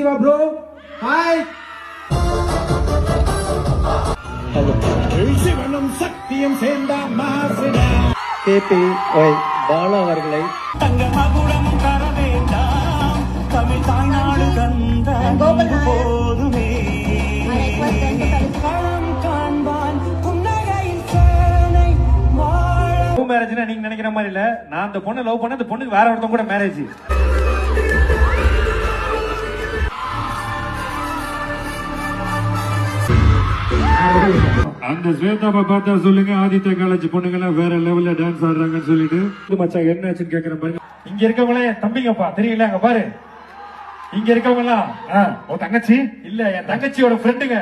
Siva bro hi. சிவனும் சக்தியும் சேர்ந்தா மாசுடா. KPY பாலா அவர்களை தங்க மகுடம் தர வேண்டாம், தமிழ் தாய்நாடு கந்த போதுமே. களம் காண்பான் புன்னகையில் சேனை வாழ. மேரேஜ்னா நீங்க நினைக்கிற மாதிரி இல்ல. நான் அந்த பொண்ணை லவ் பண்ண, அந்த பொண்ணுக்கு வேற ஒருத்தவங்க கூட மேரேஜ். அந்த ஸ்வேதாவை பார்த்தா சொல்லுங்க, ஆதித்ய காலேஜ் பொண்ணுங்கெல்லாம் வேற லெவல்ல டான்ஸ் ஆடுறாங்கன்னு சொல்லிட்டு மச்சான் என்ன ஆச்சுன்னு கேக்குற மாதிரி. இங்க இருக்கவங்களே தம்பிங்கப்பா தெரியல, அங்க பாரு. இங்க இருக்கவங்க எல்லாம் உன் தங்கச்சி இல்ல, என் தங்கச்சியோட ஃப்ரெண்டுங்க.